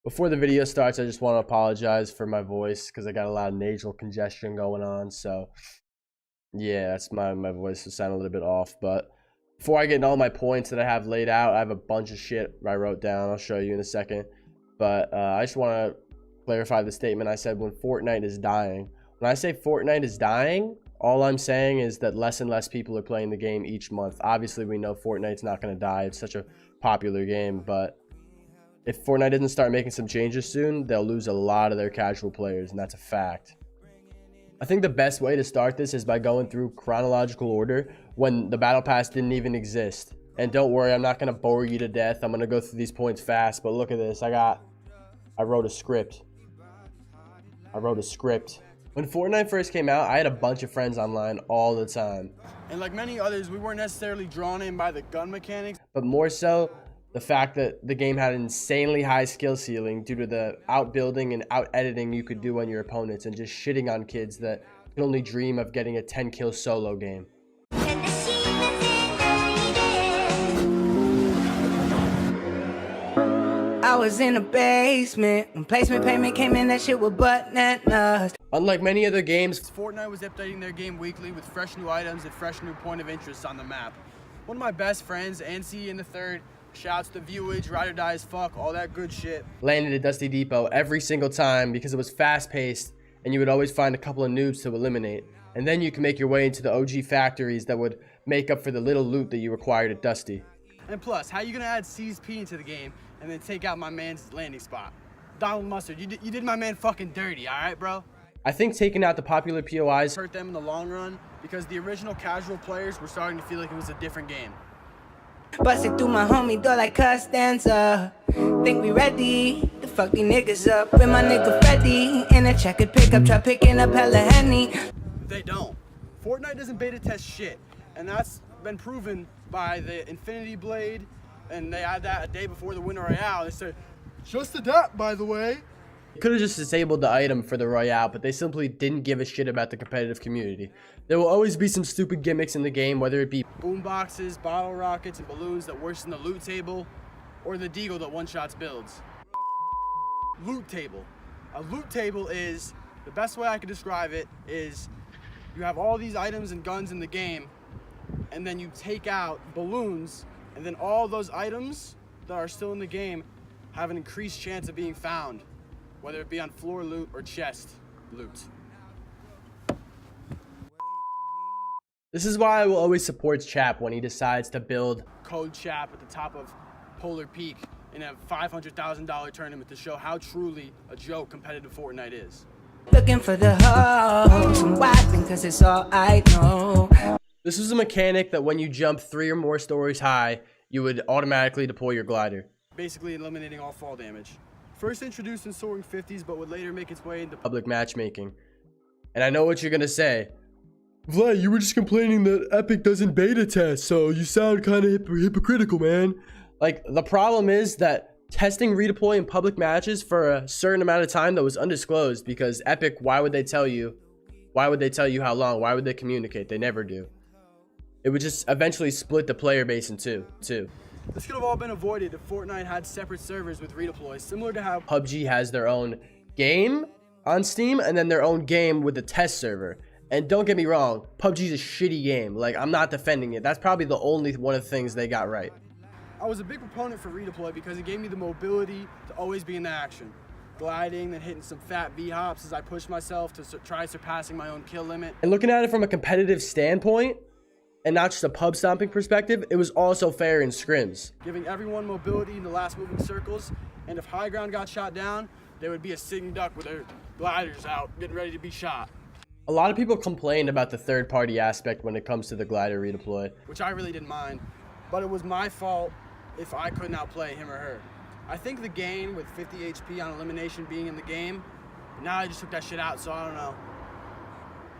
Before the video starts, I just want to apologize for my voice because I got a lot of nasal congestion going on. So yeah, that's my voice will sound a little bit off. But before I get into all my points that I have laid out, I have a bunch of shit I wrote down. I'll show you in a second. But I just want to clarify the statement I said when Fortnite is dying. When I say Fortnite is dying, all I'm saying is that less and less people are playing the game each month. Obviously, we know Fortnite's not going to die. It's such a popular game, but if Fortnite doesn't start making some changes soon, they'll lose a lot of their casual players, and that's a fact. I think the best way to start this is by going through chronological order when the Battle Pass didn't even exist. And don't worry, I'm not going to bore you to death. I'm going to go through these points fast, but look at this. I wrote a script. When Fortnite first came out, I had a bunch of friends online all the time. And like many others, we weren't necessarily drawn in by the gun mechanics, but more so the fact that the game had an insanely high skill ceiling due to the outbuilding and out editing you could do on your opponents and just shitting on kids that can only dream of getting a 10 kill solo game. I was in the basement when placement payment came in, that shit was bananas. Unlike many other games, Fortnite was updating their game weekly with fresh new items and fresh new point of interest on the map. One of my best friends, Ansi in the third, shouts to viewage, ride or die as fuck, all that good shit, landed at Dusty Depot every single time because it was fast paced and you would always find a couple of noobs to eliminate. And then you can make your way into the OG factories that would make up for the little loot that you acquired at Dusty. And plus, how you gonna add CSP into the game and then take out my man's landing spot? Donald Mustard, you did my man fucking dirty, alright, bro? I think taking out the popular POIs hurt them in the long run because the original casual players were starting to feel like it was a different game. Busted through my homie door like Costanza. Think we ready to fuck these niggas up. With my nigga Freddy in a checkered pickup, try picking up hella Henny. They don't. Fortnite doesn't beta test shit, and that's been proven by the Infinity Blade, and they had that a day before the Winter Royale. They said, just adapt, by the way. You could have just disabled the item for the Royale, but they simply didn't give a shit about the competitive community. There will always be some stupid gimmicks in the game, whether it be boomboxes, bottle rockets, and balloons that worsen the loot table, or the deagle that one-shots builds. Loot table. A loot table is, the best way I could describe it is, you have all these items and guns in the game, and then you take out balloons, and then all those items that are still in the game have an increased chance of being found, whether it be on floor loot or chest loot. This is why I will always support Chap when he decides to build Code Chap at the top of Polar Peak in a $500,000 tournament to show how truly a joke competitive Fortnite is. Looking for the hoes, I'm wiping cause it's all I know. This was a mechanic that when you jump 3 or more stories high, you would automatically deploy your glider, basically eliminating all fall damage. First introduced in Soaring 50s, but would later make its way into public matchmaking. And I know what you're gonna say. Vlad, you were just complaining that Epic doesn't beta test, so you sound kind of hypocritical, man. Like, the problem is that testing redeploy in public matches for a certain amount of time that was undisclosed, because Epic, why would they tell you? Why would they tell you how long? Why would they communicate? They never do. It would just eventually split the player base in two. This could have all been avoided if Fortnite had separate servers with redeploy, similar to how PUBG has their own game on Steam and then their own game with the test server. And don't get me wrong, PUBG's a shitty game. Like, I'm not defending it. That's probably the only one of the things they got right. I was a big proponent for redeploy because it gave me the mobility to always be in the action. Gliding, then hitting some fat B-hops as I pushed myself to try surpassing my own kill limit. And looking at it from a competitive standpoint, and not just a pub stomping perspective, it was also fair in scrims. Giving everyone mobility in the last moving circles, and if high ground got shot down, there would be a sitting duck with their gliders out, getting ready to be shot. A lot of people complained about the third-party aspect when it comes to the glider redeploy, which I really didn't mind, but it was my fault if I couldn't outplay him or her. I think the gain with 50 HP on elimination being in the game, now I just took that shit out, so I don't know.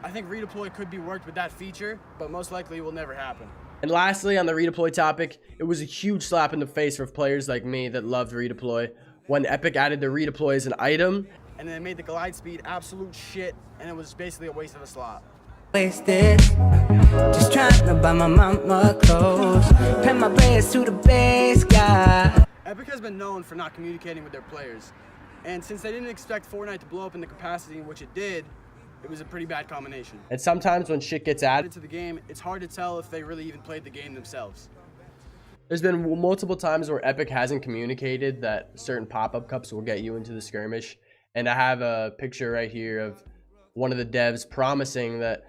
I think redeploy could be worked with that feature, but most likely it will never happen. And lastly, on the redeploy topic, it was a huge slap in the face for players like me that loved redeploy when Epic added the redeploy as an item, and then it made the glide speed absolute shit, and it was basically a waste of a slot. Wasted, just trying to buy my mama clothes, pay my prayers to the base guy. Epic has been known for not communicating with their players. And since they didn't expect Fortnite to blow up in the capacity in which it did, it was a pretty bad combination. And sometimes when shit gets added To the game, it's hard to tell if they really even played the game themselves. there's been multiple times where Epic hasn't communicated that certain pop-up cups will get you into the skirmish. And I have a picture right here of one of the devs promising that,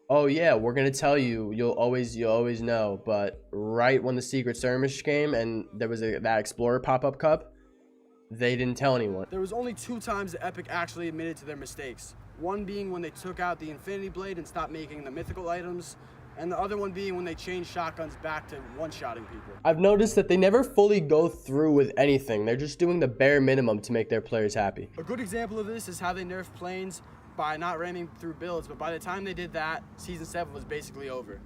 oh yeah, we're gonna tell you, you'll always know. But right when the secret skirmish came and there was that Explorer pop-up cup, they didn't tell anyone. There was only 2 times that Epic actually admitted to their mistakes. One being when they took out the Infinity Blade and stopped making the mythical items, and the other one being when they changed shotguns back to one-shotting people. I've noticed that they never fully go through with anything. They're just doing the bare minimum to make their players happy. A good example of this is how they nerfed planes by not ramming through builds, but by the time they did that, Season 7 was basically over.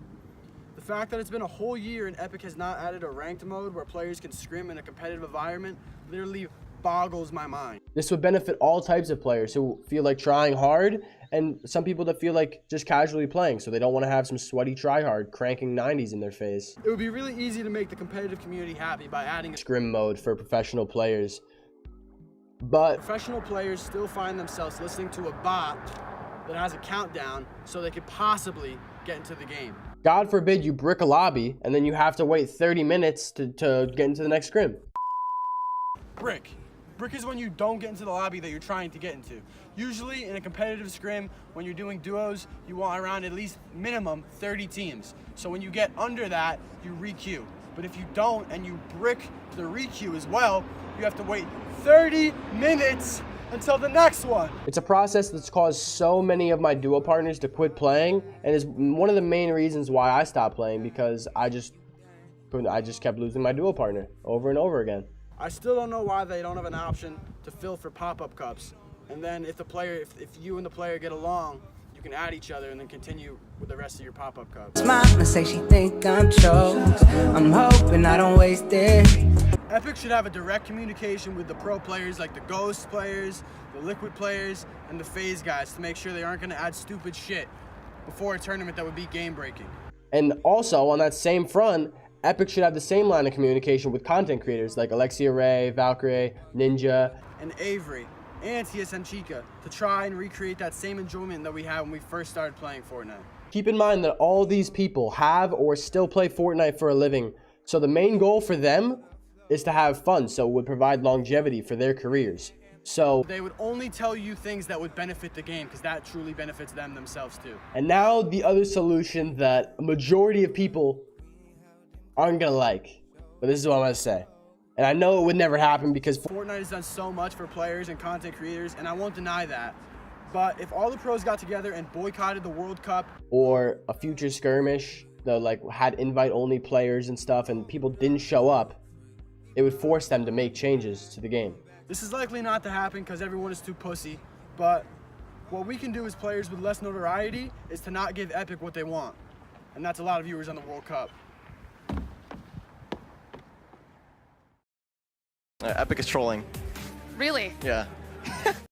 The fact that it's been a whole year and Epic has not added a ranked mode where players can scrim in a competitive environment literally boggles my mind. This would benefit all types of players who feel like trying hard, and some people that feel like just casually playing, so they don't want to have some sweaty tryhard cranking 90s in their face. It would be really easy to make the competitive community happy by adding a Scrim mode for professional players. But professional players still find themselves listening to a bot that has a countdown so they could possibly get into the game. God forbid you brick a lobby and then you have to wait 30 minutes to get into the next scrim. Brick. Brick is when you don't get into the lobby that you're trying to get into. Usually in a competitive scrim, when you're doing duos, you want around at least minimum 30 teams. So when you get under that, you re-queue. But if you don't and you brick the re-queue as well, you have to wait 30 minutes until the next one. It's a process that's caused so many of my duo partners to quit playing, and is one of the main reasons why I stopped playing, because I just kept losing my duo partner over and over again. I still don't know why they don't have an option to fill for pop-up cups. And then if you and the player get along, you can add each other and then continue with the rest of your pop-up cups. Mama say she think I'm choked. I'm hoping I don't waste it. Epic should have a direct communication with the pro players like the Ghost players, the Liquid players, and the FaZe guys to make sure they aren't going to add stupid shit before a tournament that would be game-breaking. And also, on that same front, Epic should have the same line of communication with content creators like Alexia Ray, Valkyrie, Ninja, and Avery, and TSM Chica to try and recreate that same enjoyment that we had when we first started playing Fortnite. Keep in mind that all these people have or still play Fortnite for a living, so the main goal for them is to have fun, so it would provide longevity for their careers. So they would only tell you things that would benefit the game, because that truly benefits them themselves too. And now the other solution that a majority of people aren't gonna like, but this is what I'm gonna say. And I know it would never happen because Fortnite has done so much for players and content creators, and I won't deny that. But if all the pros got together and boycotted the World Cup or a future skirmish that like had invite-only players and stuff, and people didn't show up, it would force them to make changes to the game. This is likely not to happen because everyone is too pussy, but what we can do as players with less notoriety is to not give Epic what they want. And that's a lot of viewers on the World Cup. Epic is trolling. Really? Yeah.